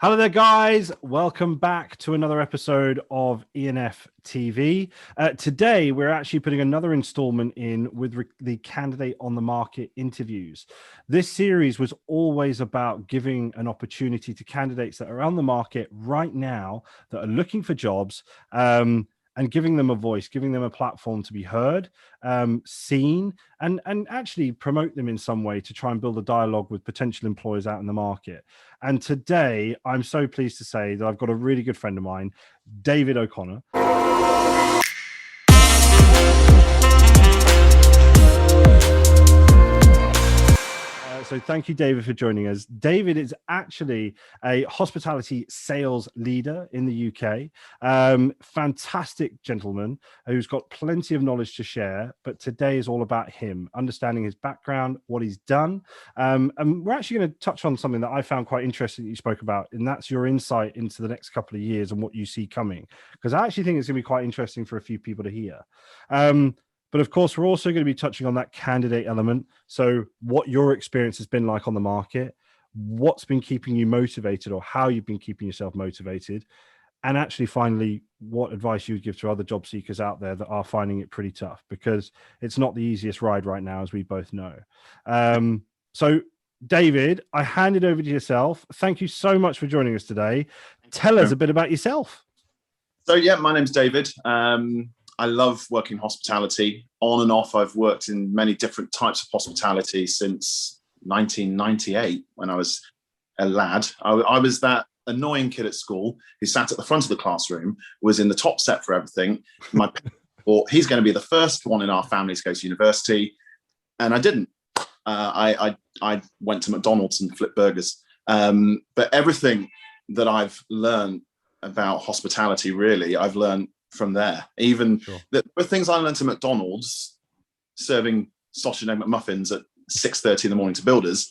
Hello there, guys. Welcome back to another episode of E&Ftv. Today, we're actually putting another installment in with the Candidate on the Market interviews. This series was always about giving an opportunity to candidates that are on the market right now that are looking for jobs, and giving them a voice, giving them a platform to be heard, seen, and actually promote them in some way to try and build a dialogue with potential employers out in the market. And today, I'm so pleased to say that I've got a really good friend of mine, David O'Connor. So thank you, David, for joining us. David is actually a hospitality sales leader in the UK. Fantastic gentleman who's got plenty of knowledge to share. But today is all about him, understanding his background, what he's done. And we're actually going to touch on something that I found quite interesting that you spoke about, and that's your insight into the next couple of years and what you see coming. Because I actually think it's going to be quite interesting for a few people to hear. But of course, we're also going to be touching on that candidate element. So what your experience has been like on the market, what's been keeping you motivated or how you've been keeping yourself motivated. And actually, finally, what advice you would give to other job seekers out there that are finding it pretty tough, because it's not the easiest ride right now, as we both know. So David, I hand it over to yourself. Thank you so much for joining us today. Tell us a bit about yourself. So yeah, my name's David. I love working hospitality. On and off, I've worked in many different types of hospitality since 1998 when I was a lad. I was that annoying kid at school who sat at the front of the classroom, was in the top set for everything. My parents thought he's going to be the first one in our family to go to university, and I didn't. I went to McDonald's and flipped burgers. But everything that I've learned about hospitality, really, I've learned from there. Even the things I learned at McDonald's, serving sausage and egg McMuffins at 6:30 in the morning to builders,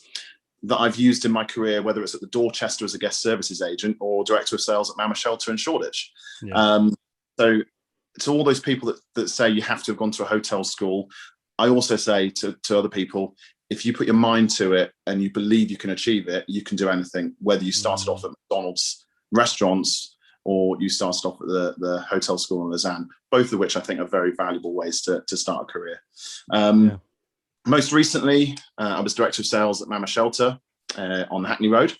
that I've used in my career, whether it's at the Dorchester as a guest services agent or director of sales at Mama Shelter in Shoreditch. So to all those people that say you have to have gone to a hotel school, I also say to other people, if you put your mind to it and you believe you can achieve it, you can do anything, whether you started off at McDonald's restaurants or you started off at the hotel school in Lausanne, both of which I think are very valuable ways to start a career. Most recently, I was director of sales at Mama Shelter on Hackney Road.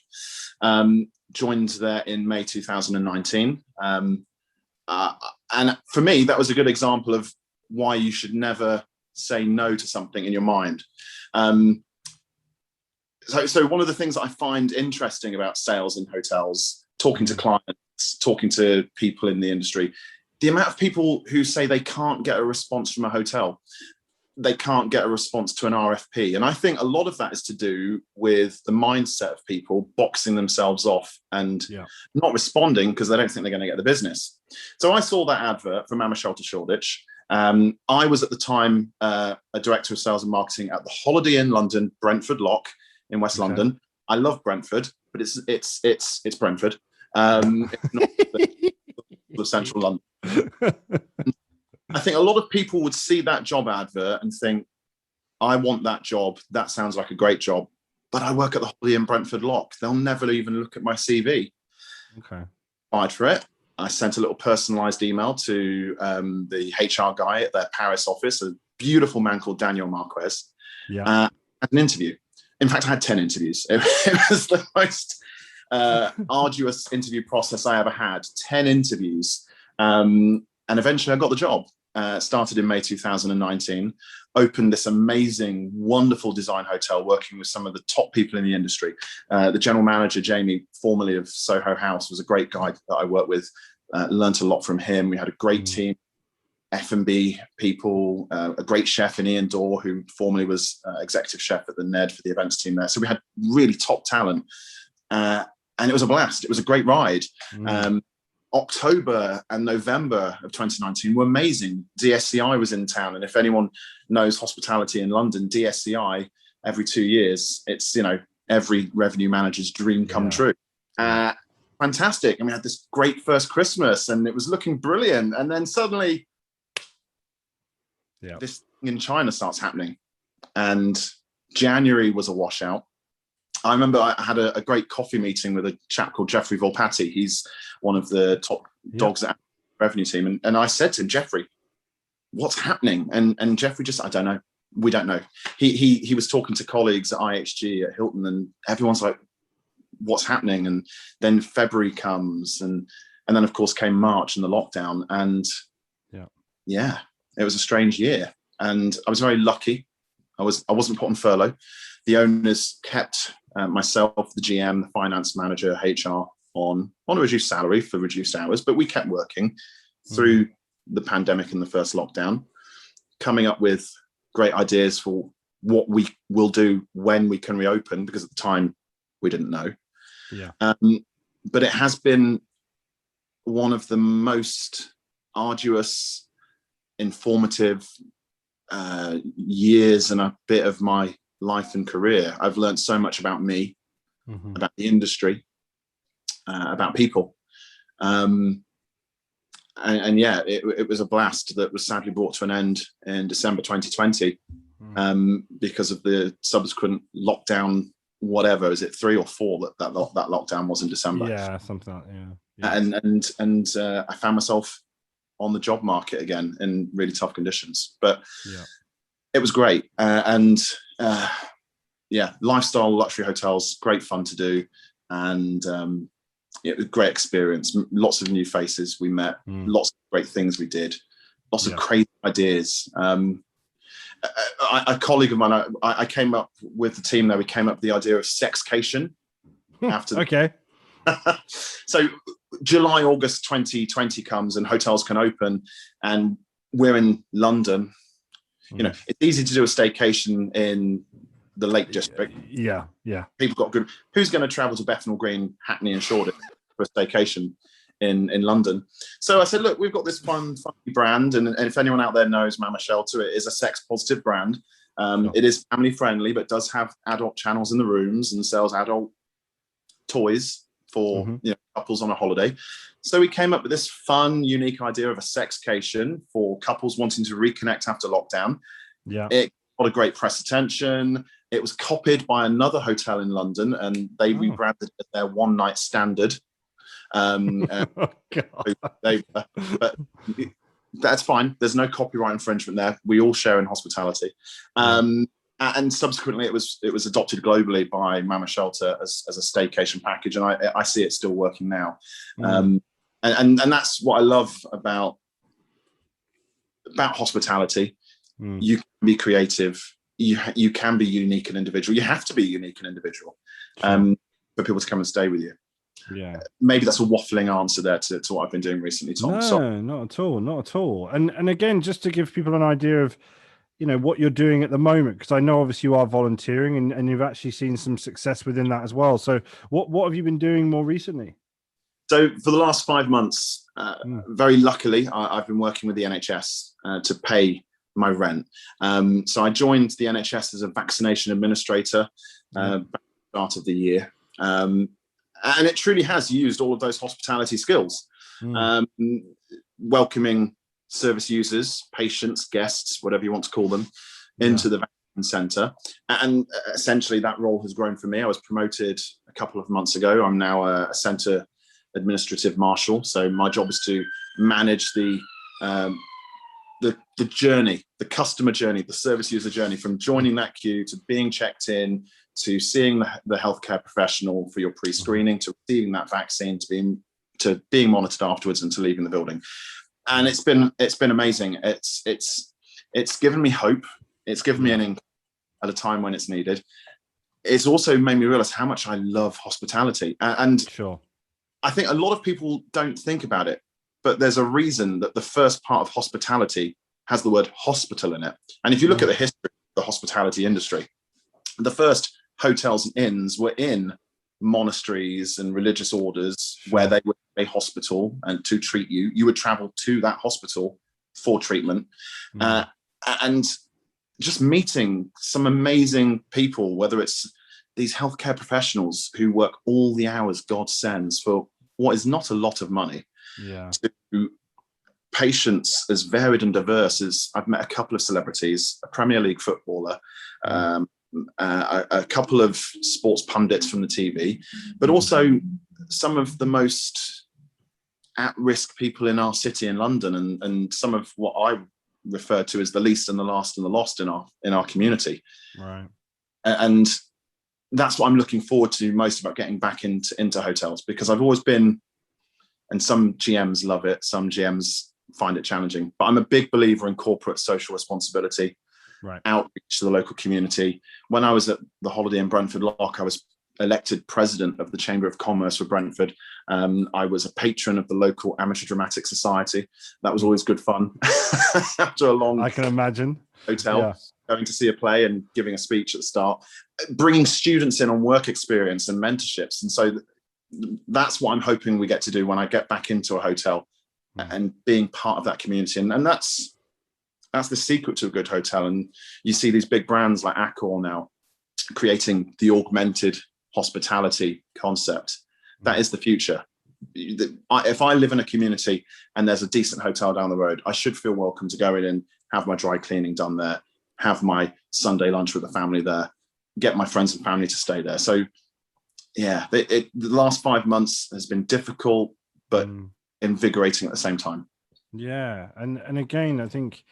Joined there in May 2019. And for me, that was a good example of why you should never say no to something in your mind. So one of the things that I find interesting about sales in hotels, talking to clients, talking to people in the industry, the amount of people who say they can't get a response from a hotel, they can't get a response to an RFP. And I think a lot of that is to do with the mindset of people boxing themselves off and not responding because they don't think they're going to get the business. So I saw that advert from Mama Shelter Shoreditch. I was at the time a director of sales and marketing at the Holiday Inn London, Brentford Lock in West London. I love Brentford, but it's Brentford. It's not the central London. I think a lot of people would see that job advert and think, I want that job. That sounds like a great job. But I work at the Holiday Inn Brentford Lock. They'll never even look at my CV. Applied for it. I sent a little personalized email to the HR guy at their Paris office, a beautiful man called Daniel Marquez. Had an interview. In fact, I had 10 interviews. It was the most arduous interview process I ever had. 10 interviews. And eventually I got the job. Started in May 2019, opened this amazing, wonderful design hotel working with some of the top people in the industry. The general manager, Jamie, formerly of Soho House, was a great guy that I worked with. Learned a lot from him. We had a great team, F&B people, a great chef in Ian Dorr, who formerly was executive chef at the Ned for the events team there. So we had really top talent. And it was a blast. It was a great ride. October and November of 2019 were amazing. DSCI was in town. And if anyone knows hospitality in London, DSCI, every 2 years, it's, every revenue manager's dream come true. Fantastic. And we had this great first Christmas and it was looking brilliant. And then suddenly this thing in China starts happening. And January was a washout. I remember I had a great coffee meeting with a chap called Jeffrey Volpatti. He's one of the top dogs at the revenue team. And I said to him, Jeffrey, what's happening? And Jeffrey just, I don't know. We don't know. He was talking to colleagues at IHG at Hilton, and everyone's like, what's happening? And then February comes, and then of course came March and the lockdown. And yeah, it was a strange year. And I was very lucky. I wasn't put on furlough. The owners kept myself, the GM, the finance manager, HR on a reduced salary for reduced hours, but we kept working through the pandemic and the first lockdown, coming up with great ideas for what we will do when we can reopen, because at the time we didn't know. But it has been one of the most arduous, informative years and a bit of my life and career. I've learned so much about me, about the industry, about people. And yeah, it was a blast that was sadly brought to an end in December 2020 because of the subsequent lockdown. Whatever, is it 3 or 4 that lockdown was in December? Yeah, something like that. And I found myself on the job market again in really tough conditions, but it was great. Lifestyle luxury hotels, great fun to do, and it was a great experience. Lots of new faces we met, lots of great things we did, lots of crazy ideas. A colleague of mine, I came up with the team there. We came up with the idea of sexcation. After so July, August 2020 comes and hotels can open, and we're in London. You know, it's easy to do a staycation in the Lake District. Yeah. People got good. Who's going to travel to Bethnal Green, Hackney, and Shoreditch for a staycation in London? So I said, look, we've got this funny brand, and if anyone out there knows Mama Shelter, it is a sex positive brand. It is family friendly, but does have adult channels in the rooms and sells adult toys for couples on a holiday. So we came up with this fun, unique idea of a sexcation for couples wanting to reconnect after lockdown. It got a great press attention. It was copied by another hotel in London, and they rebranded it as their one night standard. But that's fine. There's no copyright infringement there. We all share in hospitality. And subsequently, it was adopted globally by Mama Shelter as a staycation package, and I see it still working now. And that's what I love about hospitality. You can be creative. You can be unique and individual. You have to be unique and individual for people to come and stay with you. Maybe that's a waffling answer there to what I've been doing recently, Tom. No, not at all. And again, just to give people an idea of, you know, what you're doing at the moment, because I know obviously you are volunteering and you've actually seen some success within that as well. So what have you been doing more recently? So for the last 5 months, very luckily, I've been working with the NHS to pay my rent. So I joined the NHS as a vaccination administrator at the start of the year. And it truly has used all of those hospitality skills, welcoming service users, patients, guests, whatever you want to call them, into the vaccine centre. And essentially that role has grown for me. I was promoted a couple of months ago. I'm now a centre administrative marshal. So my job is to manage the journey, the customer journey, the service user journey, from joining that queue to being checked in, to seeing the healthcare professional for your pre-screening, to receiving that vaccine, to being monitored afterwards, and to leaving the building. And it's been amazing. It's given me hope. It's given me an income at a time when it's needed. It's also made me realize how much I love hospitality. And I think a lot of people don't think about it, but there's a reason that the first part of hospitality has the word hospital in it. And if you look at the history of the hospitality industry, the first hotels and inns were in monasteries and religious orders where they would a hospital, and to treat you would travel to that hospital for treatment. And just meeting some amazing people, whether it's these healthcare professionals who work all the hours God sends for what is not a lot of money, to patients as varied and diverse as I've met a couple of celebrities, a Premier League footballer, a couple of sports pundits from the TV, but also some of the most at-risk people in our city in London, and some of what I refer to as the least and the last and the lost in our community. Right. And that's what I'm looking forward to most about getting back into hotels, because I've always been, and some GMs love it, some GMs find it challenging, but I'm a big believer in corporate social responsibility, right, outreach to the local community. When I was at the Holiday Inn Brentford Lock, I was elected president of the Chamber of Commerce for Brentford. I was a patron of the local Amateur Dramatic Society. That was always good fun. After a long, I can imagine, hotel, going to see a play and giving a speech at the start, bringing students in on work experience and mentorships. And so that's what I'm hoping we get to do when I get back into a hotel, and being part of that community. And that's the secret to a good hotel. And you see these big brands like Accor now creating the augmented hospitality concept. That is the future. If I live in a community and there's a decent hotel down the road, I should feel welcome to go in and have my dry cleaning done there, have my Sunday lunch with the family there, get my friends and family to stay there. So yeah, the last 5 months has been difficult, but invigorating at the same time. Yeah. And again, I think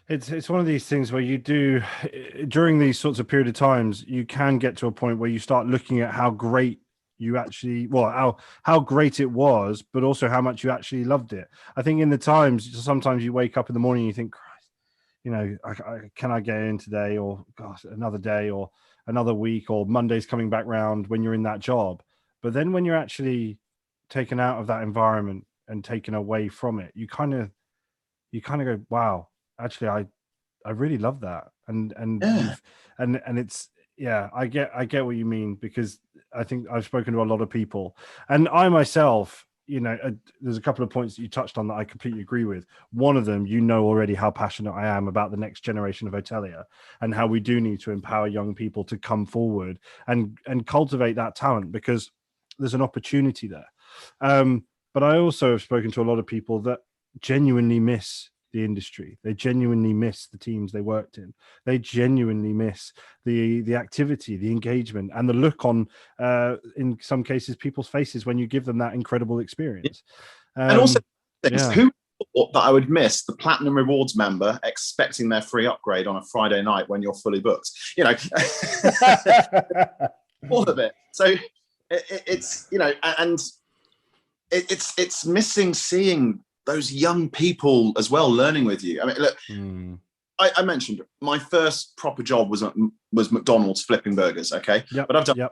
it's one of these things where you do, during these sorts of period of times, you can get to a point where you start looking at how great you actually, well, how great it was, but also how much you actually loved it. I think in the times, sometimes you wake up in the morning and you think, Christ, you know, can I get in today, or gosh, another day, or another week, or Monday's coming back round when you're in that job. But then when you're actually taken out of that environment and taken away from it, you kind of go, wow, actually, I really love that. And it's, yeah, I get what you mean, because I think I've spoken to a lot of people, and I myself, you know, there's a couple of points that you touched on that I completely agree with. One of them, you know already how passionate I am about the next generation of hotelier, and how we do need to empower young people to come forward and cultivate that talent, because there's an opportunity there. But I also have spoken to a lot of people that genuinely miss the industry. They genuinely miss the teams they worked in. They genuinely miss the activity, the engagement, and the look on, in some cases, people's faces when you give them that incredible experience. And also, who thought that I would miss the Platinum Rewards member expecting their free upgrade on a Friday night when you're fully booked? You know, all of it. So it's, you know, and it's missing seeing those young people as well learning with you. I mean, look, I mentioned my first proper job was McDonald's flipping burgers. Okay. Yep, but I've done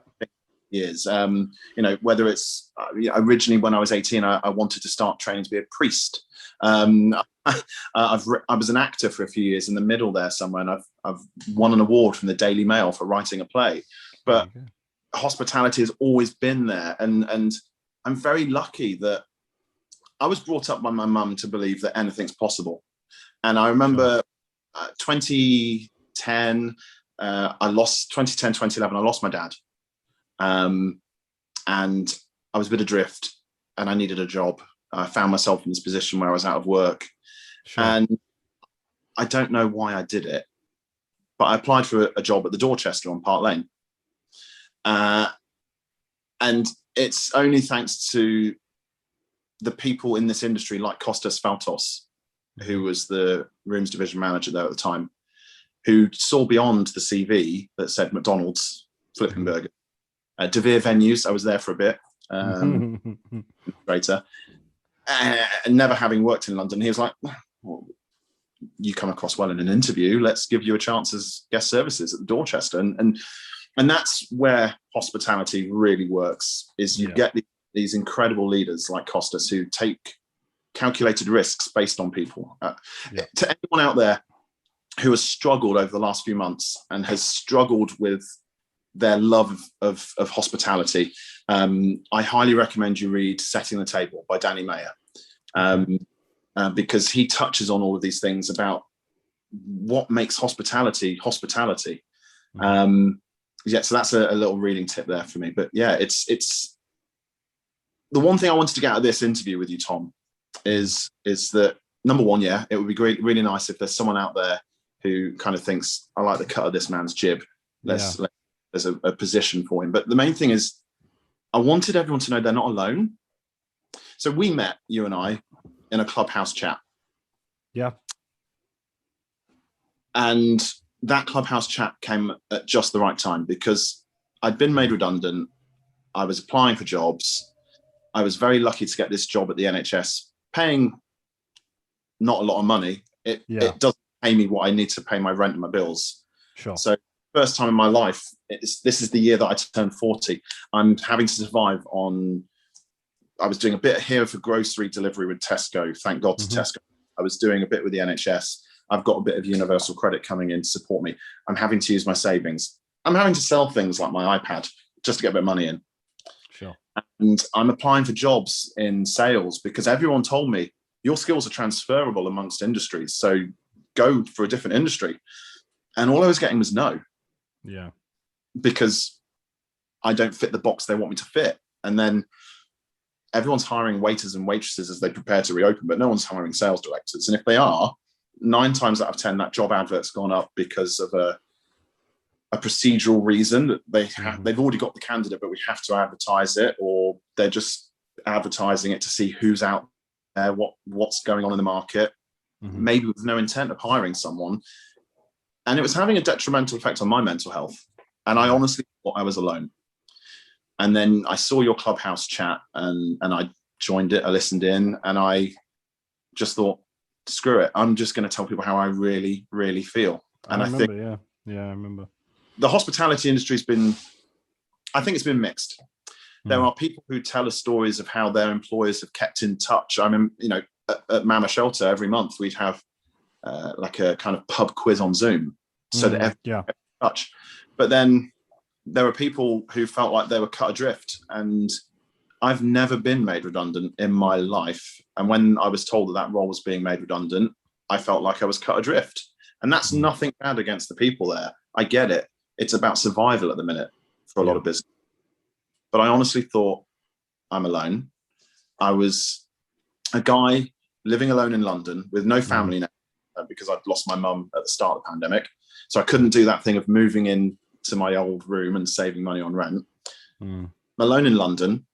years. You know, whether it's originally when I was 18, I wanted to start training to be a priest. I was an actor for a few years in the middle there somewhere, and I've won an award from the Daily Mail for writing a play. But hospitality has always been there, and I'm very lucky that I was brought up by my mum to believe that anything's possible. And I remember 2010, 2011, I lost my dad. And I was a bit adrift and I needed a job. I found myself in this position where I was out of work. And I don't know why I did it, but I applied for a job at the Dorchester on Park Lane. And it's only thanks to the people in this industry like Kostas Faltos, who was the rooms division manager there at the time, who saw beyond the CV that said McDonald's flipping burger. De Vere venues, I was there for a bit, later, and never having worked in London, he was like, well, you come across well in an interview, let's give you a chance as guest services at the Dorchester. And that's where hospitality really works, is you get these incredible leaders like Kostas who take calculated risks based on people. To anyone out there who has struggled over the last few months and has struggled with their love of hospitality, I highly recommend you read Setting the Table by Danny Mayer, because he touches on all of these things about what makes hospitality. So that's a little reading tip there for me. But yeah, it's the one thing I wanted to get out of this interview with you, Tom, is that, number one, it would be great, really nice if there's someone out there who kind of thinks, I like the cut of this man's jib. Let's there's a position for him. But the main thing is, I wanted everyone to know they're not alone. So we met, you and I, in a Clubhouse chat. Yeah. And that Clubhouse chat came at just the right time because I'd been made redundant. I was applying for jobs. I was very lucky to get this job at the NHS, paying not a lot of money. It doesn't pay me what I need to pay my rent and my bills. Sure. So first time in my life, this is the year that I turned 40. I'm having to survive on, I was doing a bit here for grocery delivery with Tesco. Thank God to Tesco. I was doing a bit with the NHS. I've got a bit of universal credit coming in to support me. I'm having to use my savings. I'm having to sell things like my iPad just to get a bit of money in. Sure. And I'm applying for jobs in sales because everyone told me your skills are transferable amongst industries. So go for a different industry. And all I was getting was no. Yeah. Because I don't fit the box they want me to fit. And then everyone's hiring waiters and waitresses as they prepare to reopen, but no one's hiring sales directors. And if they are, 9 times out of 10, that job advert's gone up because of a procedural reason that they've already got the candidate, but we have to advertise it, or they're just advertising it to see who's out there, what's going on in the market, maybe with no intent of hiring someone. And it was having a detrimental effect on my mental health. And I honestly thought I was alone. And then I saw your Clubhouse chat and I joined it, I listened in, and I just thought, screw it. I'm just going to tell people how I really, really feel. And I think I remember. The hospitality industry I think it's been mixed. There are people who tell us stories of how their employers have kept in touch. I mean, at Mama Shelter every month, we'd have like a kind of pub quiz on Zoom so that everyone kept in touch. But then there were people who felt like they were cut adrift, and I've never been made redundant in my life. And when I was told that role was being made redundant, I felt like I was cut adrift. And that's nothing bad against the people there. I get it. It's about survival at the minute for a lot of business. But I honestly thought, I'm alone. I was a guy living alone in London with no family now because I'd lost my mum at the start of the pandemic. So I couldn't do that thing of moving in to my old room and saving money on rent. I'm alone in London.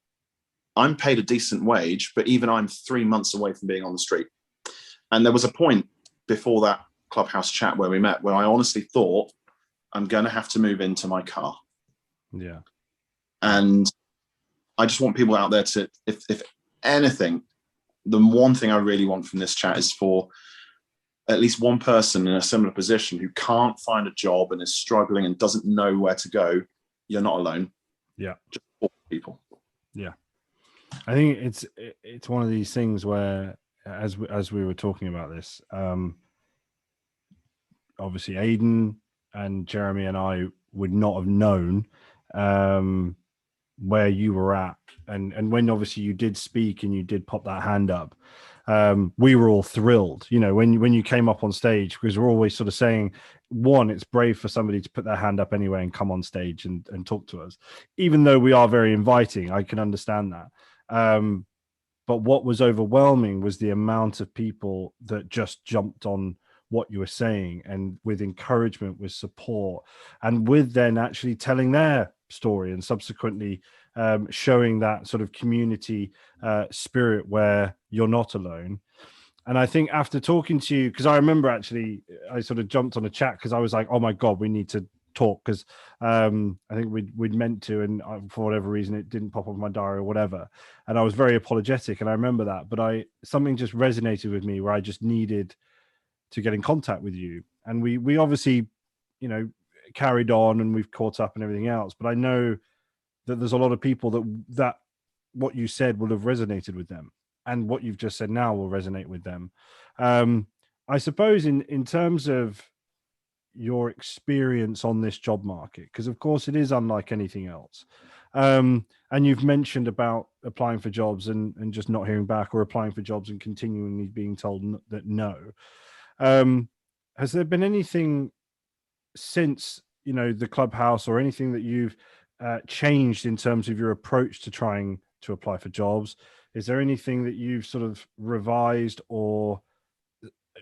I'm paid a decent wage, but even I'm 3 months away from being on the street. And there was a point before that Clubhouse chat where we met where I honestly thought, I'm going to have to move into my car. Yeah. And I just want people out there to, if anything, the one thing I really want from this chat is for at least one person in a similar position who can't find a job and is struggling and doesn't know where to go. You're not alone. Yeah. Just for people. Yeah. I think it's one of these things where, as we were talking about this, obviously Aidan and Jeremy and I would not have known where you were at, and when obviously you did speak and you did pop that hand up, we were all thrilled, when you came up on stage, because we're always sort of saying, one, it's brave for somebody to put their hand up anyway and come on stage and talk to us, even though we are very inviting. I can understand that. But what was overwhelming was the amount of people that just jumped on what you were saying, and with encouragement, with support, and with then actually telling their story and subsequently showing that sort of community spirit where you're not alone. And I think after talking to you, because I remember actually I sort of jumped on a chat because I was like, oh my God, we need to talk, because I think we'd meant to, and for whatever reason it didn't pop up in my diary or whatever, and I was very apologetic, and I remember that, but something just resonated with me where I just needed to get in contact with you, and we obviously carried on and we've caught up and everything else, but I know that there's a lot of people that what you said will have resonated with them, and what you've just said now will resonate with them. I suppose in terms of your experience on this job market, because of course it is unlike anything else, and you've mentioned about applying for jobs and just not hearing back, or applying for jobs and continually being told that no. Has there been anything since the Clubhouse, or anything that you've changed in terms of your approach to trying to apply for jobs? Is there anything that you've sort of revised, or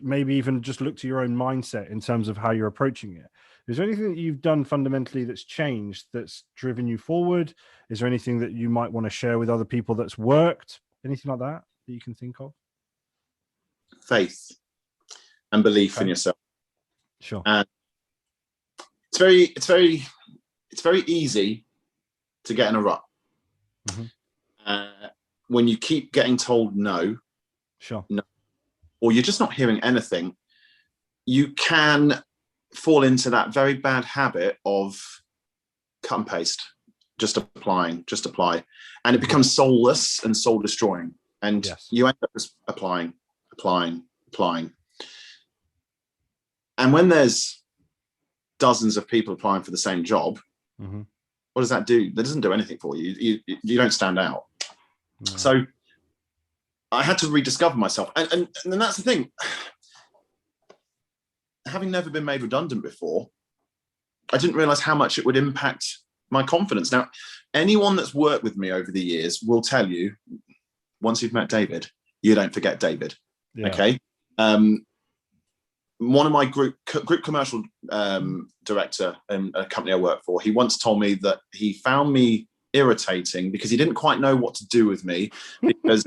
maybe even just looked at your own mindset in terms of how you're approaching it? Is there anything that you've done fundamentally that's changed, that's driven you forward? Is there anything that you might want to share with other people that's worked? Anything like that you can think of? Faith and belief in yourself. Sure. And it's very easy to get in a rut. When you keep getting told no, no, or you're just not hearing anything, you can fall into that very bad habit of cut and paste, just apply, and it becomes soulless and soul destroying. And you end up just applying. And when there's dozens of people applying for the same job, what does that do? That doesn't do anything for you. You don't stand out. No. So I had to rediscover myself. And that's the thing. Having never been made redundant before, I didn't realize how much it would impact my confidence. Now, anyone that's worked with me over the years will tell you, once you've met David, you don't forget David. Yeah. Okay. One of my group commercial director in a company I work for, he once told me that he found me irritating because he didn't quite know what to do with me, because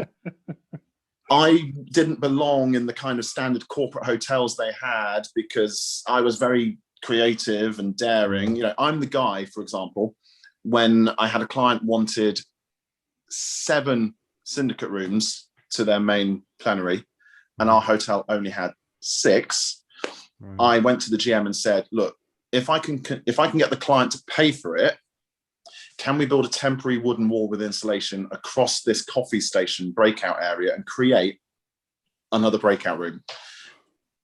I didn't belong in the kind of standard corporate hotels they had, because I was very creative and daring. You know, I'm the guy, for example, when I had a client wanted 7 syndicate rooms to their main plenary and our hotel only had 6, I went to the GM and said, look, if I can get the client to pay for it, can we build a temporary wooden wall with insulation across this coffee station breakout area and create another breakout room?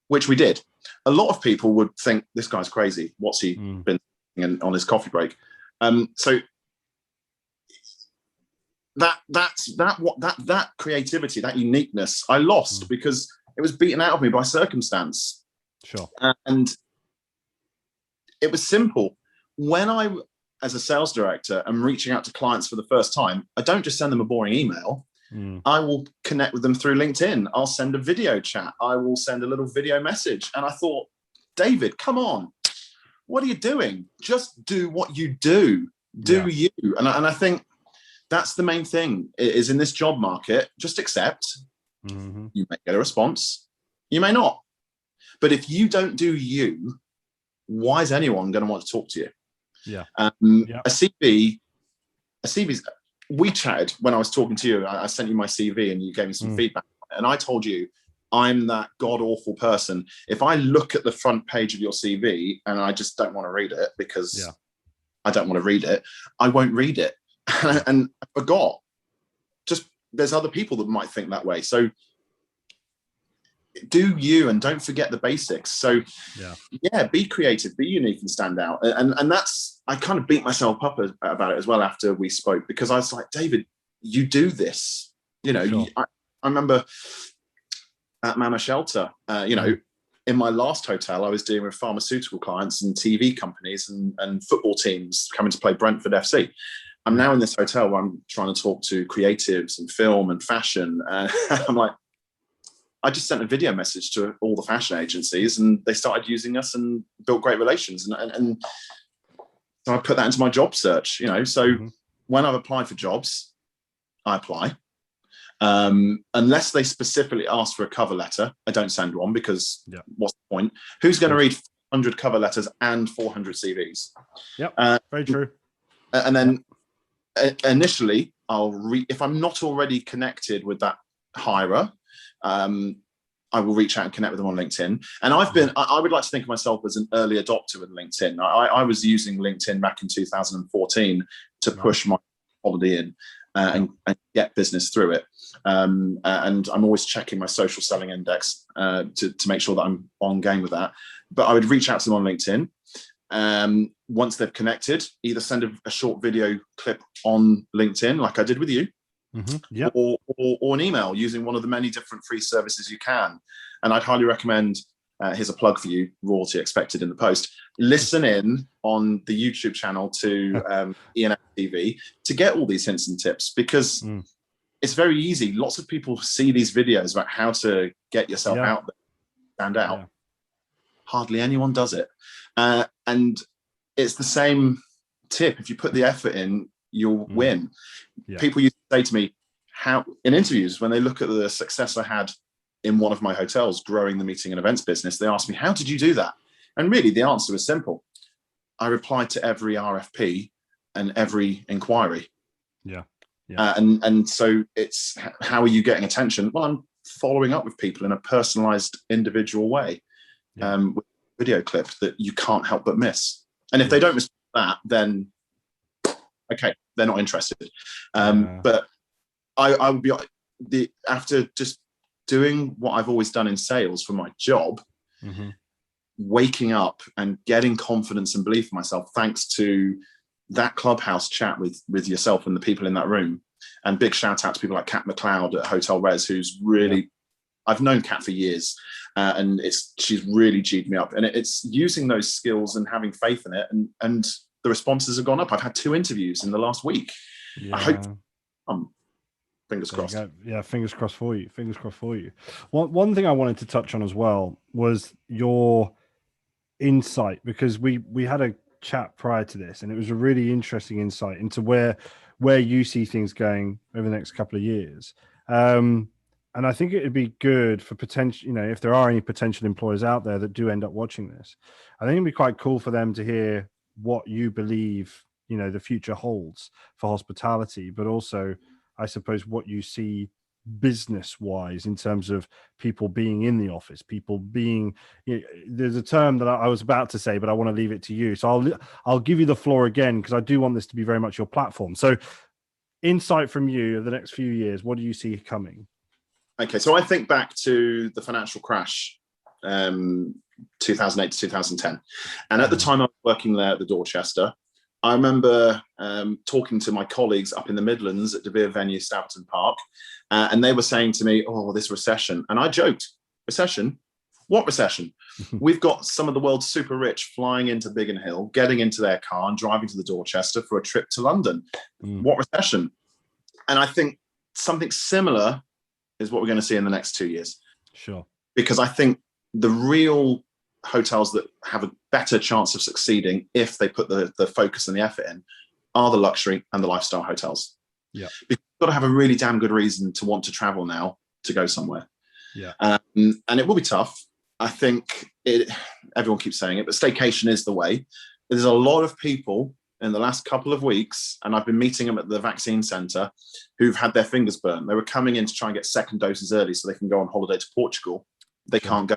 Which we did. A lot of people would think this guy's crazy. What's he been doing on his coffee break? So that creativity, that uniqueness, I lost because it was beaten out of me by circumstance. Sure. And it was simple. When I, as a sales director, am reaching out to clients for the first time, I don't just send them a boring email. I will connect with them through LinkedIn. I'll send a video chat. I will send a little video message. And I thought, David, come on. What are you doing? Just do what you do. Do you. And I think that's the main thing, is in this job market, just accept. You may get a response. You may not. But if you don't do you, why is anyone going to want to talk to you? Yeah. A CV's, we chatted when I was talking to you. I sent you my CV and you gave me some feedback. And I told you, I'm that god-awful person. If I look at the front page of your CV and I just don't want to read it because I don't want to read it, I won't read it. And I forgot. Just, there's other people that might think that way. So do you, and don't forget the basics. So be creative, be unique and stand out. And that's, I kind of beat myself up about it as well after we spoke, because I was like, David, you do this. You know, I remember at Mama Shelter, you know, in my last hotel, I was dealing with pharmaceutical clients and TV companies and football teams coming to play Brentford FC. I'm now in this hotel where I'm trying to talk to creatives and film and fashion. I'm like, I just sent a video message to all the fashion agencies and they started using us and built great relations. And so I put that into my job search, you know. So when I've applied for jobs, I apply. Unless they specifically ask for a cover letter, I don't send one, because what's the point? Who's going to read 400 cover letters and 400 CVs? Very true. And then initially, if I'm not already connected with that hirer, I will reach out and connect with them on LinkedIn. And I would like to think of myself as an early adopter with LinkedIn. I was using LinkedIn back in 2014 to push my holiday in and get business through it. And I'm always checking my social selling index to make sure that I'm on game with that. But I would reach out to them on LinkedIn. Once they've connected, either send a short video clip on LinkedIn, like I did with you, or an email using one of the many different free services you can. And I'd highly recommend, here's a plug for you, royalty expected in the post, listen in on the YouTube channel to E&Ftv to get all these hints and tips, because it's very easy. Lots of people see these videos about how to get yourself out there, stand out. Hardly anyone does it. And it's the same tip. If you put the effort in, you'll win. Yeah. People used to say to me, how in interviews, when they look at the success I had in one of my hotels, growing the meeting and events business, they asked me, how did you do that? And really the answer was simple. I replied to every RFP and every inquiry. Yeah. And so it's, how are you getting attention? Well, I'm following up with people in a personalized individual way, with a video clip that you can't help but miss. And if they don't respond to that, then okay, they're not interested. But I would be, after just doing what I've always done in sales for my job, waking up and getting confidence and belief in myself, thanks to that clubhouse chat with yourself and the people in that room. And big shout out to people like Kat McLeod at Hotel Res, who's really, I've known Kat for years, and she's really G'd me up. And it's using those skills and having faith in it, and the responses have gone up. I've had 2 interviews in the last week. I hope, fingers crossed. Yeah, fingers crossed for you. Fingers crossed for you. One thing I wanted to touch on as well was your insight, because we had a chat prior to this, and it was a really interesting insight into where you see things going over the next couple of years. And I think it would be good for potential, if there are any potential employers out there that do end up watching this, I think it'd be quite cool for them to hear what you believe, the future holds for hospitality, but also, I suppose, what you see business wise in terms of people being in the office, people being, there's a term that I was about to say, but I want to leave it to you. So I'll give you the floor again, because I do want this to be very much your platform. So insight from you of the next few years, what do you see coming? Okay, so I think back to the financial crash, 2008 to 2010. And at the time I was working there at the Dorchester, I remember talking to my colleagues up in the Midlands at De Vere Venue, Staverton Park, and they were saying to me, oh, this recession. And I joked, recession? What recession? We've got some of the world's super rich flying into Biggin Hill, getting into their car and driving to the Dorchester for a trip to London. What recession? And I think something similar is what we're going to see in the next 2 years. Sure. Because I think the real hotels that have a better chance of succeeding, if they put the focus and the effort in, are the luxury and the lifestyle hotels. Yeah. Because you've got to have a really damn good reason to want to travel now to go somewhere. Yeah. And it will be tough. I think everyone keeps saying it, but staycation is the way. There's a lot of people in the last couple of weeks, and I've been meeting them at the vaccine centre, who've had their fingers burnt. They were coming in to try and get second doses early so they can go on holiday to Portugal. They can't go.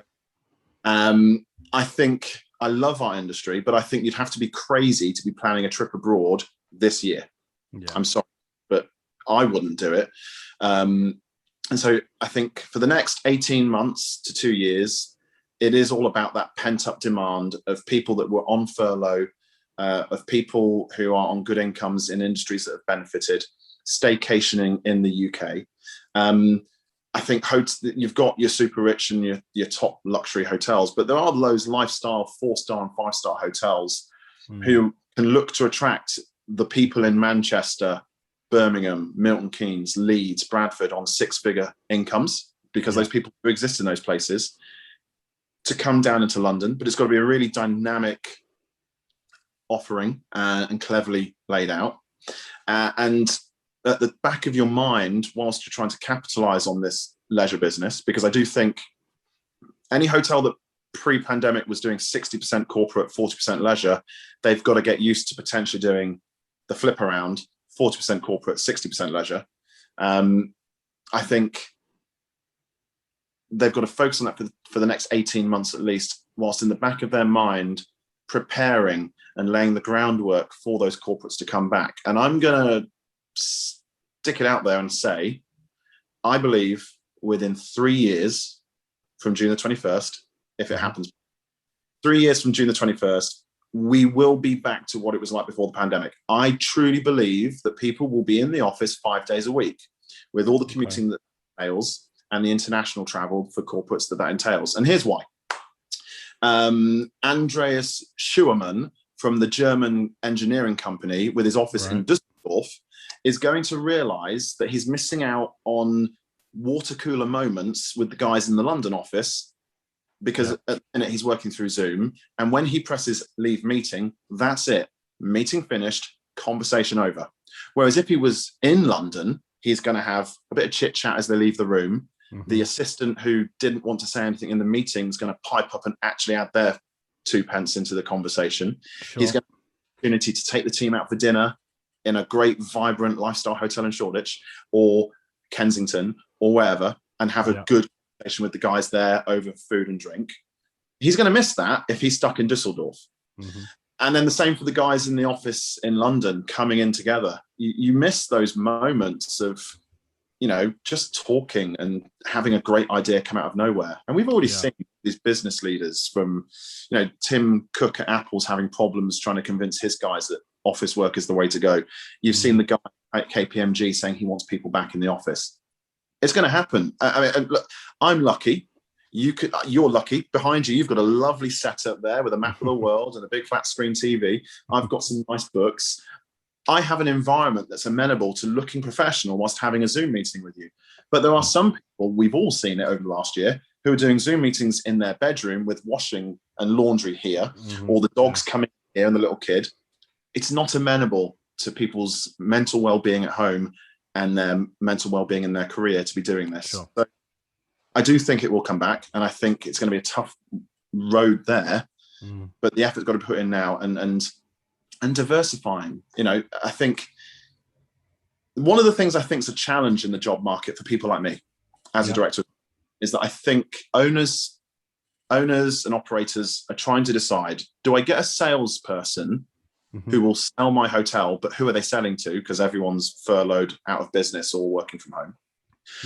I think I love our industry, but I think you'd have to be crazy to be planning a trip abroad this year. Yeah. I'm sorry, but I wouldn't do it. And so I think for the next 18 months to 2 years, it is all about that pent-up demand of people that were on furlough, of people who are on good incomes in industries that have benefited, staycationing in the UK. I think you've got your super rich and your top luxury hotels, but there are those lifestyle 4-star and 5-star hotels who can look to attract the people in Manchester, Birmingham, Milton Keynes, Leeds, Bradford on 6-figure incomes, because those people who exist in those places, to come down into London. But it's got to be a really dynamic offering and cleverly laid out. And at the back of your mind, whilst you're trying to capitalize on this leisure business, because I do think any hotel that pre-pandemic was doing 60% corporate, 40% leisure, they've got to get used to potentially doing the flip around, 40% corporate, 60% leisure. I think they've got to focus on that for the next 18 months at least, whilst in the back of their mind, preparing and laying the groundwork for those corporates to come back. And I'm going to stick it out there and say, I believe within 3 years from June the 21st, if it happens, 3 years from June the 21st, we will be back to what it was like before the pandemic. I truly believe that people will be in the office 5 days a week, with all the commuting that entails and the international travel for corporates that entails. And here's why. Andreas Schuermann from the German engineering company, with his office in Düsseldorf, is going to realize that he's missing out on water cooler moments with the guys in the London office because at the minute he's working through Zoom. And when he presses leave meeting, that's it. Meeting finished, conversation over. Whereas if he was in London, he's going to have a bit of chit chat as they leave the room. The assistant who didn't want to say anything in the meeting is going to pipe up and actually add their 2 pence into the conversation. Sure. He's going to have the opportunity to take the team out for dinner in a great, vibrant lifestyle hotel in Shoreditch or Kensington or wherever, and have a good conversation with the guys there over food and drink. He's going to miss that if he's stuck in Düsseldorf. And then the same for the guys in the office in London coming in together. You miss those moments of, you know, just talking and having a great idea come out of nowhere. And we've already seen these business leaders from, you know, Tim Cook at Apple's having problems trying to convince his guys that office work is the way to go. You've seen the guy at KPMG saying he wants people back in the office. It's going to happen. I mean, look, I'm lucky. You're lucky. Behind you, you've got a lovely setup there with a map of the world and a big flat screen TV. I've got some nice books. I have an environment that's amenable to looking professional whilst having a Zoom meeting with you. But there are some people, we've all seen it over the last year, who are doing Zoom meetings in their bedroom with washing and laundry here, or the dogs coming here and the little kid. It's not amenable to people's mental well-being at home and their mental well-being in their career to be doing this. Sure. So I do think it will come back, and I think it's going to be a tough road there, but the effort's got to be put in now and diversifying. You know, I think one of the things I think is a challenge in the job market for people like me as a director is that I think owners and operators are trying to decide, do I get a salesperson who will sell my hotel, but who are they selling to? Because everyone's furloughed, out of business, or working from home.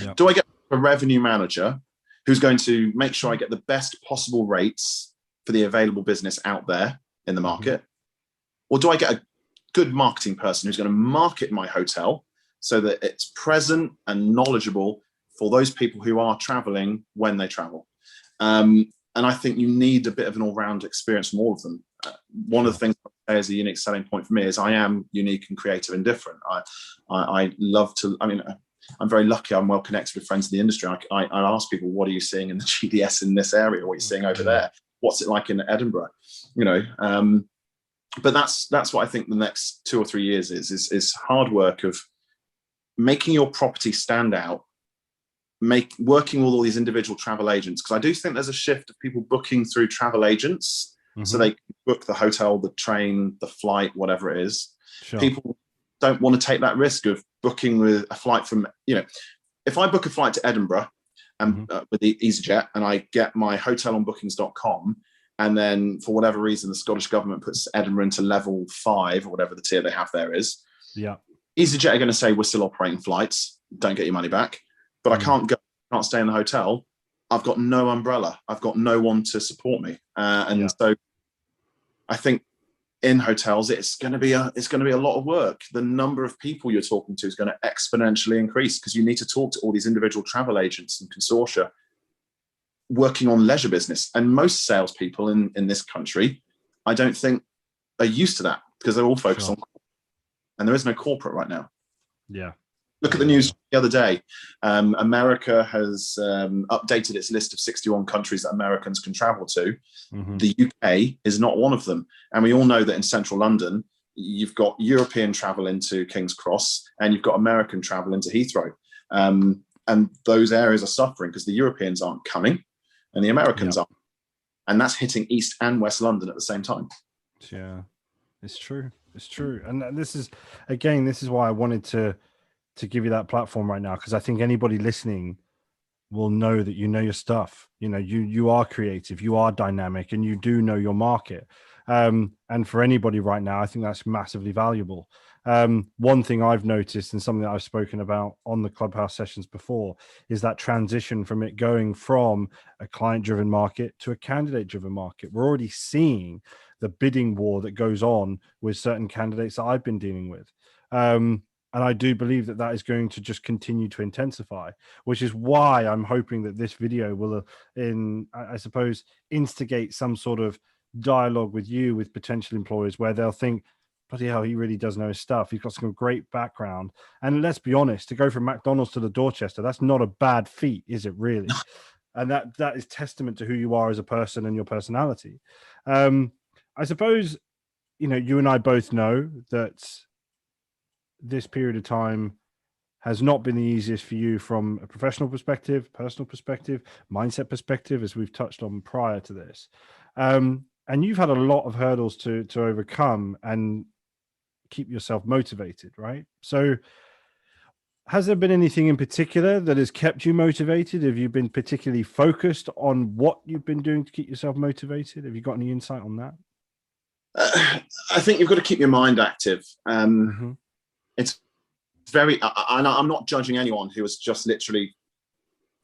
Yeah. Do I get a revenue manager who's going to make sure I get the best possible rates for the available business out there in the market? Or do I get a good marketing person who's going to market my hotel so that it's present and knowledgeable for those people who are traveling when they travel? And I think you need a bit of an all-round experience from all of them. One of the things I say is a unique selling point for me is I am unique and creative and different. I love to, I mean, I'm very lucky. I'm well connected with friends in the industry. I ask people, what are you seeing in the GDS in this area? What are you seeing over there? What's it like in Edinburgh? You know, but that's what I think the next 2 or 3 years is hard work of making your property stand out, working with all these individual travel agents. Because I do think there's a shift of people booking through travel agents, so they can book the hotel, the train, the flight, whatever it is. Sure. People don't want to take that risk of booking with a flight from, you know, if I book a flight to Edinburgh and with the EasyJet, and I get my hotel on bookings.com, and then for whatever reason the Scottish government puts Edinburgh into level 5 or whatever the tier they have there is, EasyJet are going to say, we're still operating flights, don't get your money back. But I can't go, can't stay in the hotel. I've got no umbrella. I've got no one to support me. So I think in hotels, it's going to be a lot of work. The number of people you're talking to is going to exponentially increase, because you need to talk to all these individual travel agents and consortia working on leisure business. And most salespeople in this country, I don't think are used to that, because they're all focused on, and there is no corporate right now. Yeah. Look at the news the other day. America has updated its list of 61 countries that Americans can travel to. The UK is not one of them. And we all know that in central London, you've got European travel into King's Cross and you've got American travel into Heathrow. And those areas are suffering because the Europeans aren't coming and the Americans aren't. And that's hitting East and West London at the same time. Yeah, it's true. It's true. And this is why I wanted to give you that platform right now, because I think anybody listening will know that you know your stuff. You know, you are creative, you are dynamic, and you do know your market. And for anybody right now, I think that's massively valuable. One thing I've noticed, and something that I've spoken about on the Clubhouse sessions before, is that transition from it going from a client-driven market to a candidate-driven market. We're already seeing the bidding war that goes on with certain candidates that I've been dealing with. And I do believe that that is going to just continue to intensify, which is why I'm hoping that this video will, I suppose, instigate some sort of dialogue with you, with potential employers, where they'll think, bloody hell, he really does know his stuff. He's got some great background. And let's be honest, to go from McDonald's to the Dorchester, that's not a bad feat, is it really? and that is testament to who you are as a person and your personality. I suppose, you and I both know that this period of time has not been the easiest for you from a professional perspective, personal perspective, mindset perspective, as we've touched on prior to this. And you've had a lot of hurdles to overcome and keep yourself motivated, right? So has there been anything in particular that has kept you motivated? Have you been particularly focused on what you've been doing to keep yourself motivated? Have you got any insight on that? I think you've got to keep your mind active. It's very, I'm not judging anyone who has just literally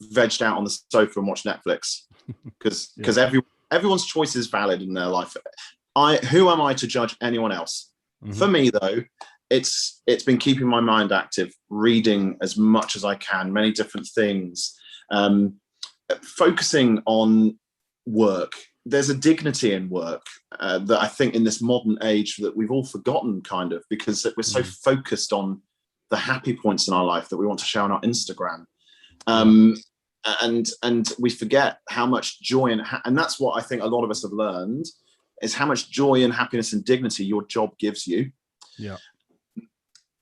vegged out on the sofa and watched Netflix, because everyone's choice is valid in their life. Who am I to judge anyone else? For me, though, it's been keeping my mind active, reading as much as I can, many different things, focusing on work. There's a dignity in work that I think in this modern age that we've all forgotten, kind of, because we're so focused on the happy points in our life that we want to share on our Instagram. And we forget how much joy and that's what I think a lot of us have learned, is how much joy and happiness and dignity your job gives you. Yeah.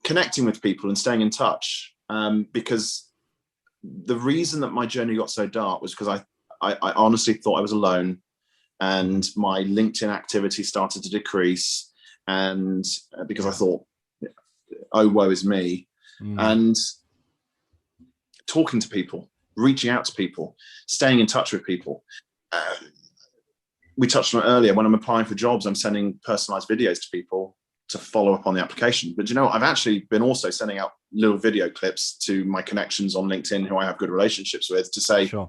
Connecting with people and staying in touch. Because the reason that my journey got so dark was because I honestly thought I was alone, and my LinkedIn activity started to decrease, and because I thought, oh, woe is me. And talking to people, reaching out to people, staying in touch with people. We touched on it earlier. When I'm applying for jobs, I'm sending personalized videos to people to follow up on the application. But I've actually been also sending out little video clips to my connections on LinkedIn who I have good relationships with, to say, how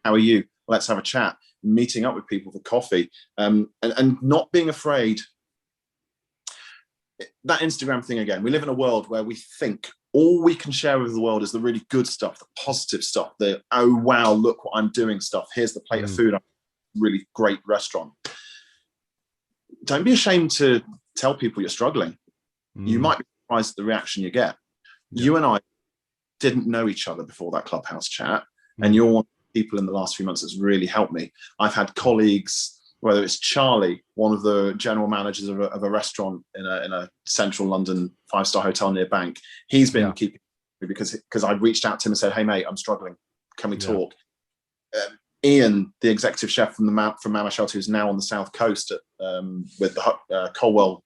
are you? Let's have a chat. Meeting up with people for coffee, and not being afraid. That Instagram thing again, we live in a world where we think all we can share with the world is the really good stuff, the positive stuff, the, oh, wow, look what I'm doing stuff. Here's the plate of food. I'm at a really great restaurant. Don't be ashamed to tell people you're struggling. You might be surprised at the reaction you get. You and I didn't know each other before that Clubhouse chat, and you're one of the people in the last few months that's really helped me. I've had colleagues, whether it's Charlie, one of the general managers of a restaurant in a central London 5-star hotel near Bank. He's been keeping me because I reached out to him and said, hey, mate, I'm struggling. Can we talk? Ian, the executive chef from Mama Shelter, who's now on the South Coast with the Colwell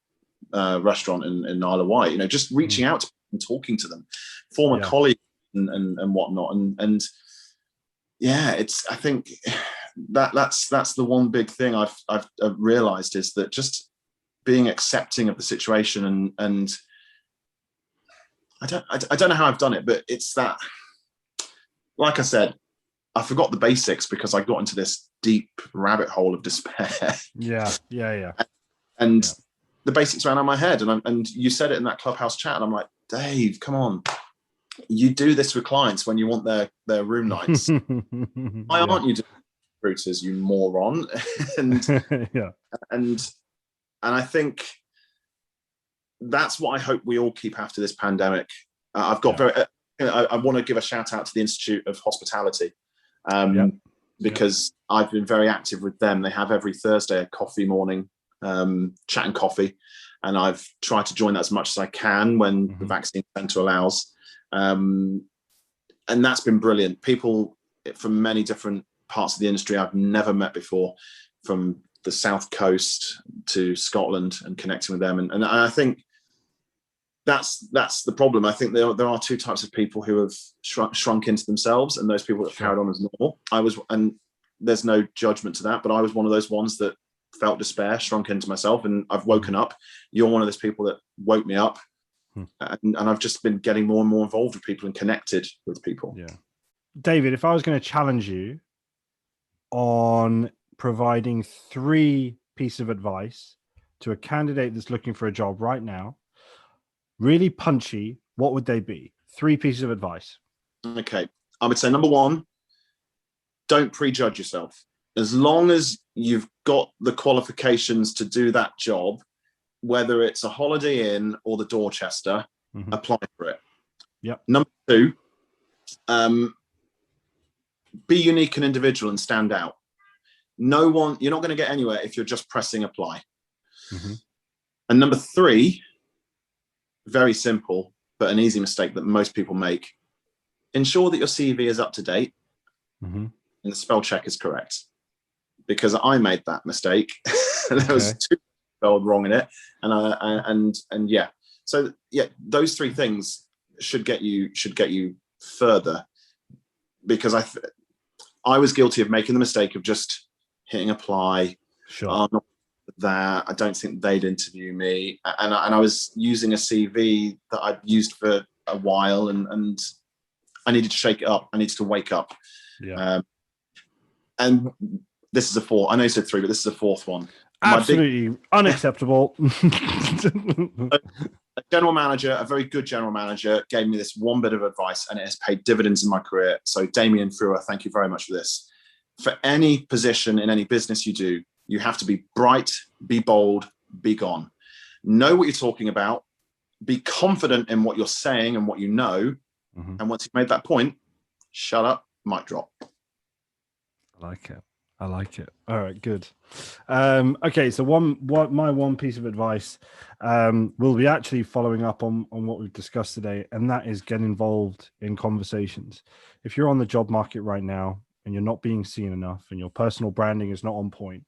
restaurant in Isle of Wight, just reaching out to them and talking to them, former colleagues and whatnot. And I think that's the one big thing I've realized, is that just being accepting of the situation, and I don't know how I've done it, but it's that, like I said, I forgot the basics because I got into this deep rabbit hole of despair. And the basics ran out of my head, and you said it in that Clubhouse chat, and I'm like, Dave, come on. You do this with clients when you want their room nights. Why aren't you doing recruiters, you moron? and I think that's what I hope we all keep after this pandemic. I've got I want to give a shout out to the Institute of Hospitality, because I've been very active with them. They have every Thursday a coffee morning, chat and coffee, and I've tried to join that as much as I can when the vaccine center allows. And that's been brilliant. People from many different parts of the industry I've never met before, from the South Coast to Scotland, and connecting with them. And I think that's the problem. I think there are two types of people who have shrunk into themselves, and those people that have carried on as normal. And there's no judgment to that, but I was one of those ones that felt despair, shrunk into myself, and I've woken up. You're one of those people that woke me up. And I've just been getting more and more involved with people and connected with people. David, if I was going to challenge you on providing 3 pieces of advice to a candidate that's looking for a job right now, really punchy, what would they be? 3 pieces of advice. Okay. I would say, number 1, don't prejudge yourself. As long as you've got the qualifications to do that job, whether it's a Holiday Inn or the Dorchester, apply for it. Number 2, be unique and individual and stand out. You're not going to get anywhere if you're just pressing apply. Mm-hmm. And number 3, very simple, but an easy mistake that most people make. Ensure that your CV is up to date mm-hmm. and the spell check is correct. Because I made that mistake. There was 2 spelled wrong in it. And yeah. So yeah, those 3 things should get you further, because I was guilty of making the mistake of just hitting apply. Sure. That I don't think they'd interview me, and I was using a CV that I'd used for a while, and I needed to shake it up. I needed to wake up. Yeah. And this is a 4. I know you said 3, but this is a 4th one. Absolutely unacceptable. A general manager, a very good general manager, gave me this one bit of advice, and it has paid dividends in my career. So Damien Frewer, thank you very much for this. For any position in any business you do, you have to be bright, be bold, be gone. Know what you're talking about, be confident in what you're saying and what you know. Mm-hmm. And once you've made that point, shut up, mic drop. I like it. All right, good. Okay, so my one piece of advice will be actually following up on what we've discussed today, and that is get involved in conversations. If you're on the job market right now and you're not being seen enough and your personal branding is not on point,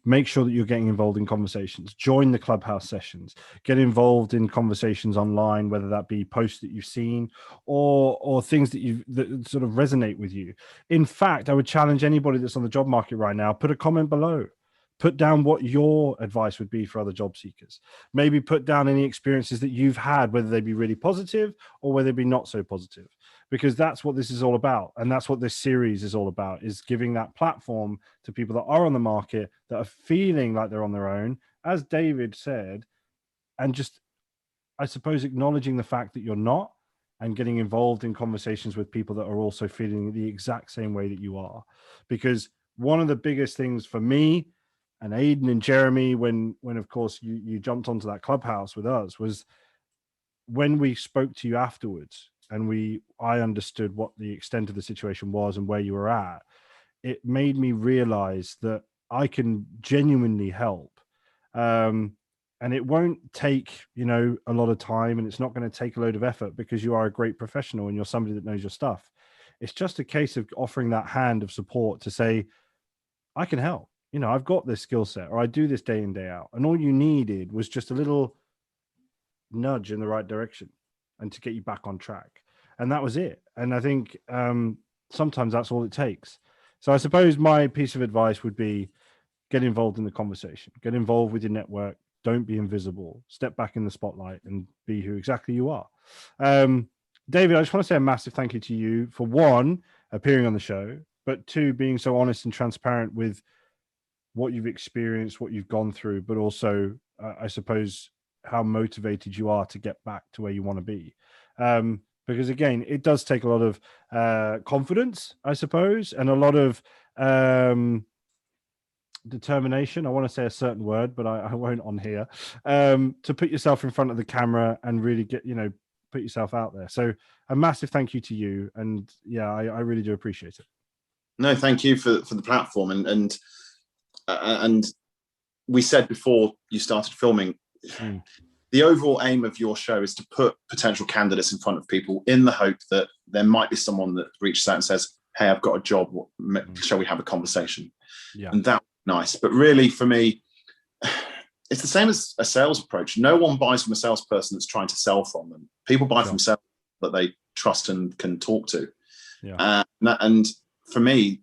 make sure that you're getting involved in conversations. Join the Clubhouse sessions. Get involved in conversations online, whether that be posts that you've seen or things that sort of resonate with you. In fact, I would challenge anybody that's on the job market right now, put a comment below. Put down what your advice would be for other job seekers. Maybe put down any experiences that you've had, whether they be really positive or whether they be not so positive, because that's what this is all about. And that's what this series is all about, is giving that platform to people that are on the market, that are feeling like they're on their own, as David said, and just, I suppose, acknowledging the fact that you're not, and getting involved in conversations with people that are also feeling the exact same way that you are. Because one of the biggest things for me and Aidan and Jeremy, when of course you jumped onto that Clubhouse with us, was when we spoke to you afterwards and I understood what the extent of the situation was and where you were at. It made me realize that I can genuinely help. And it won't take, a lot of time, and it's not going to take a load of effort, because you are a great professional and you're somebody that knows your stuff. It's just a case of offering that hand of support to say, I can help. I've got this skill set, or I do this day in, day out. And all you needed was just a little nudge in the right direction and to get you back on track. And that was it. And I think sometimes that's all it takes. So I suppose my piece of advice would be, get involved in the conversation, get involved with your network. Don't be invisible. Step back in the spotlight and be who exactly you are. David, I just want to say a massive thank you to you for, 1, appearing on the show, but 2, being so honest and transparent with what you've experienced, what you've gone through, but also, I suppose, how motivated you are to get back to where you want to be. Because again, it does take a lot of confidence, I suppose, and a lot of determination. I want to say a certain word, but I won't on here, to put yourself in front of the camera and really get, put yourself out there. So a massive thank you to you. And yeah, I really do appreciate it. No, thank you for the platform. And we said before you started filming, the overall aim of your show is to put potential candidates in front of people in the hope that there might be someone that reaches out and says, hey, I've got a job. Shall we have a conversation? Yeah. And that's nice. But really, for me, it's the same as a sales approach. No one buys from a salesperson that's trying to sell from them. People buy from sales that they trust and can talk to. Yeah. And for me,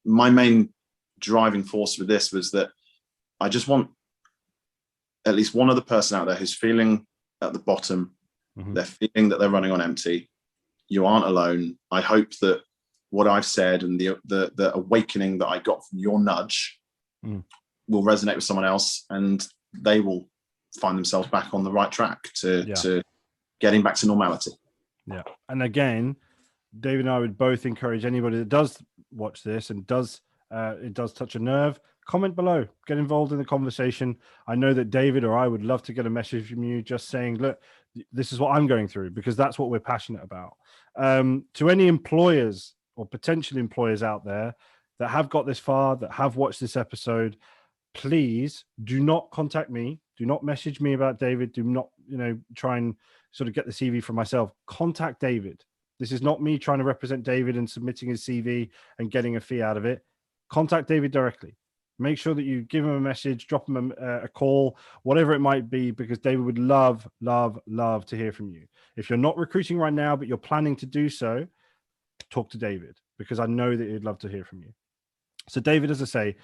my main driving force with this was that I just want at least one other person out there who's feeling at the bottom. They're feeling that they're running on empty. You aren't alone. I hope that what I've said and the awakening that I got from your nudge will resonate with someone else, and they will find themselves back on the right track to getting back to normality. Yeah. And again, David and I would both encourage anybody that does watch this and it does touch a nerve, comment below, get involved in the conversation. I know that David or I would love to get a message from you just saying, look, this is what I'm going through, because that's what we're passionate about. To any employers or potential employers out there that have got this far, that have watched this episode, please do not contact me. Do not message me about David. Do not, try and sort of get the CV from myself. Contact David. This is not me trying to represent David and submitting his CV and getting a fee out of it. Contact David directly. Make sure that you give him a message, drop him a call, whatever it might be, because David would love, love, love to hear from you. If you're not recruiting right now, but you're planning to do so, talk to David, because I know that he'd love to hear from you. So David, as I say,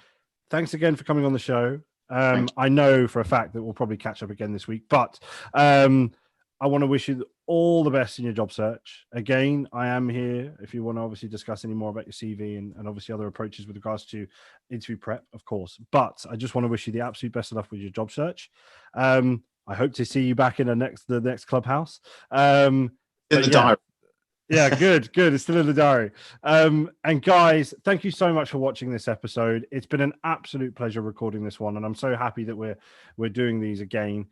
thanks again for coming on the show. I know for a fact that we'll probably catch up again this week, but I want to wish you all the best in your job search. Again, I am here if you want to obviously discuss any more about your CV and obviously other approaches with regards to interview prep, of course. But I just want to wish you the absolute best of luck with your job search. I hope to see you back in the next clubhouse. In the diary. Yeah, good. It's still in the diary. And guys, thank you so much for watching this episode. It's been an absolute pleasure recording this one, and I'm so happy that we're doing these again.